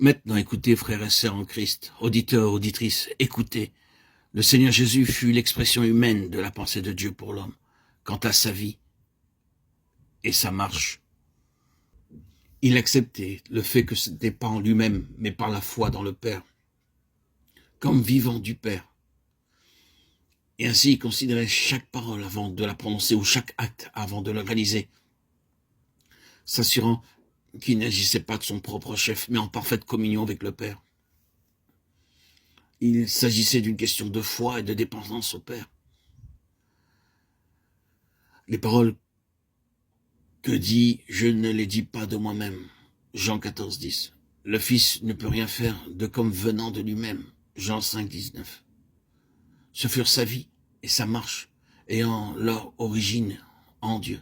Maintenant, écoutez, frères et sœurs en Christ, auditeurs, auditrices, écoutez. Le Seigneur Jésus fut l'expression humaine de la pensée de Dieu pour l'homme, quant à sa vie et sa marche. Il acceptait le fait que ce n'était pas en lui-même, mais par la foi dans le Père, comme vivant du Père. Et ainsi, il considérait chaque parole avant de la prononcer ou chaque acte avant de le réaliser, s'assurant qu'il n'agissait pas de son propre chef, mais en parfaite communion avec le Père. Il s'agissait d'une question de foi et de dépendance au Père. Les paroles que dit « Je ne les dis pas de moi-même », Jean 14, 10. Le Fils ne peut rien faire de comme venant de lui-même, Jean 5, 19. Ce furent sa vie et sa marche, ayant leur origine en Dieu.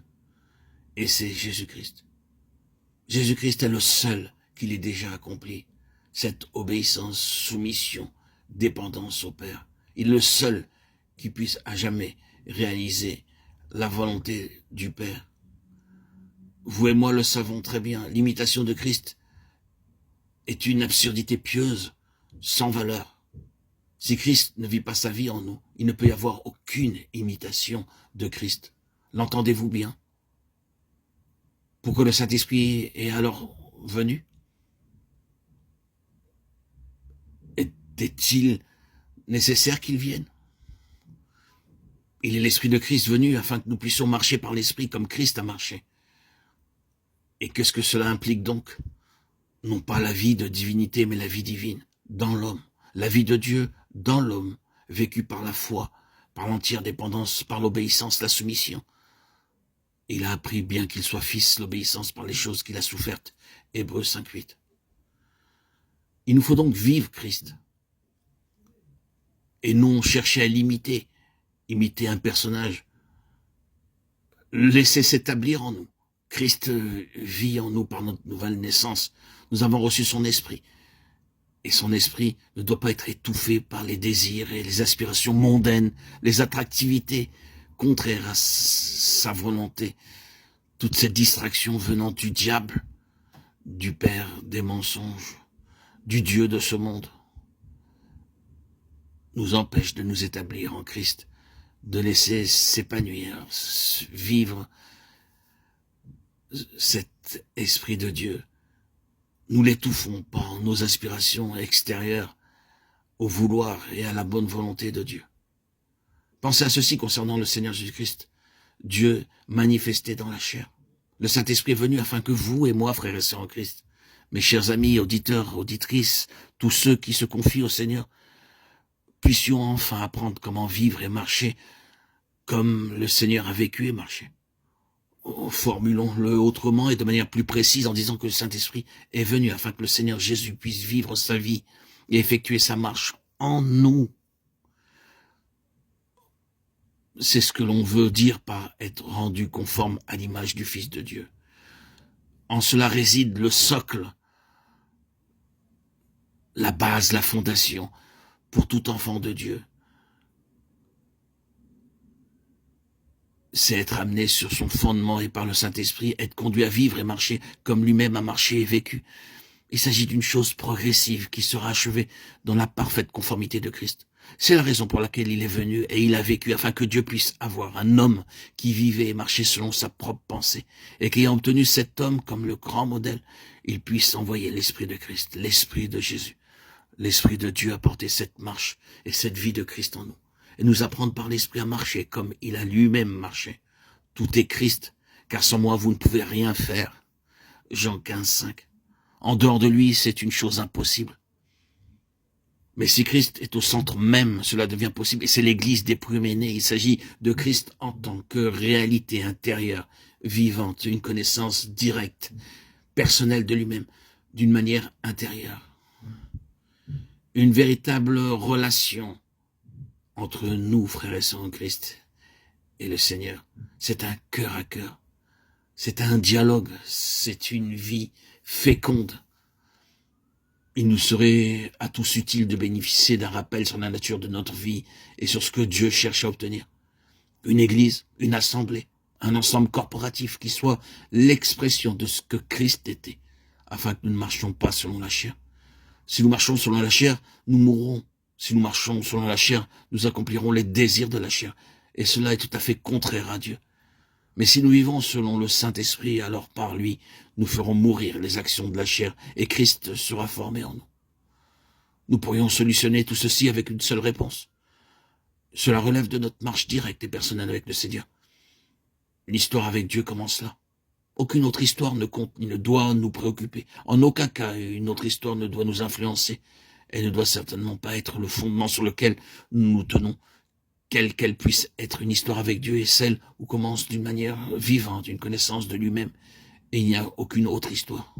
Et c'est Jésus-Christ. Jésus-Christ est le seul qui l'ait déjà accompli. Cette obéissance, soumission, dépendance au Père. Il est le seul qui puisse à jamais réaliser la volonté du Père. Vous et moi le savons très bien, l'imitation de Christ est une absurdité pieuse, sans valeur. Si Christ ne vit pas sa vie en nous, il ne peut y avoir aucune imitation de Christ. L'entendez-vous bien? Pour que le Saint-Esprit est alors venu? Était-il nécessaire qu'il vienne? Il est l'Esprit de Christ venu afin que nous puissions marcher par l'Esprit comme Christ a marché. Et qu'est-ce que cela implique donc? Non pas la vie de divinité, mais la vie divine dans l'homme. La vie de Dieu dans l'homme, vécue par la foi, par l'entière dépendance, par l'obéissance, la soumission. Il a appris, bien qu'il soit fils, l'obéissance par les choses qu'il a souffertes. Hébreux 5, 8. Il nous faut donc vivre Christ. Et non chercher à l'imiter, imiter un personnage. Laisser s'établir en nous. Christ vit en nous par notre nouvelle naissance. Nous avons reçu son esprit. Et son esprit ne doit pas être étouffé par les désirs et les aspirations mondaines, les attractivités contraires à sa volonté. Toutes ces distractions venant du diable, du père des mensonges, du Dieu de ce monde, nous empêchent de nous établir en Christ, de laisser s'épanouir, vivre cet esprit de Dieu. Nous l'étouffons par nos aspirations extérieures au vouloir et à la bonne volonté de Dieu. Pensez à ceci concernant le Seigneur Jésus-Christ, Dieu manifesté dans la chair. Le Saint-Esprit est venu afin que vous et moi, frères et sœurs en Christ, mes chers amis, auditeurs, auditrices, tous ceux qui se confient au Seigneur, puissions enfin apprendre comment vivre et marcher comme le Seigneur a vécu et marché. Formulons-le autrement et de manière plus précise en disant que le Saint-Esprit est venu afin que le Seigneur Jésus puisse vivre sa vie et effectuer sa marche en nous. C'est ce que l'on veut dire par être rendu conforme à l'image du Fils de Dieu. En cela réside le socle, la base, la fondation pour tout enfant de Dieu. C'est être amené sur son fondement et par le Saint-Esprit, être conduit à vivre et marcher comme lui-même a marché et vécu. Il s'agit d'une chose progressive qui sera achevée dans la parfaite conformité de Christ. C'est la raison pour laquelle il est venu et il a vécu afin que Dieu puisse avoir un homme qui vivait et marchait selon sa propre pensée et qu'ayant obtenu cet homme comme le grand modèle, il puisse envoyer l'Esprit de Christ, l'Esprit de Jésus. L'Esprit de Dieu a porté cette marche et cette vie de Christ en nous. Et nous apprendre par l'Esprit à marcher comme il a lui-même marché. Tout est Christ, car sans moi vous ne pouvez rien faire. Jean 15, 5. En dehors de lui, c'est une chose impossible. Mais si Christ est au centre même, cela devient possible. Et c'est l'Église des premiers-nés. Il s'agit de Christ en tant que réalité intérieure, vivante, une connaissance directe, personnelle de lui-même, d'une manière intérieure. Une véritable relation entre nous, frères et sœurs en Christ, et le Seigneur. C'est un cœur à cœur. C'est un dialogue. C'est une vie féconde. Il nous serait à tous utile de bénéficier d'un rappel sur la nature de notre vie et sur ce que Dieu cherche à obtenir. Une église, une assemblée, un ensemble corporatif qui soit l'expression de ce que Christ était, afin que nous ne marchions pas selon la chair, Si nous marchons selon la chair, nous mourrons. Si nous marchons selon la chair, nous accomplirons les désirs de la chair. Et cela est tout à fait contraire à Dieu. Mais si nous vivons selon le Saint-Esprit, alors par lui, nous ferons mourir les actions de la chair et Christ sera formé en nous. Nous pourrions solutionner tout ceci avec une seule réponse. Cela relève de notre marche directe et personnelle avec le Seigneur. L'histoire avec Dieu commence là. Aucune autre histoire ne compte ni ne doit nous préoccuper. En aucun cas, une autre histoire ne doit nous influencer. Elle ne doit certainement pas être le fondement sur lequel nous nous tenons. Quelle qu'elle puisse être, une histoire avec Dieu est celle où commence d'une manière vivante une connaissance de lui-même. Et il n'y a aucune autre histoire.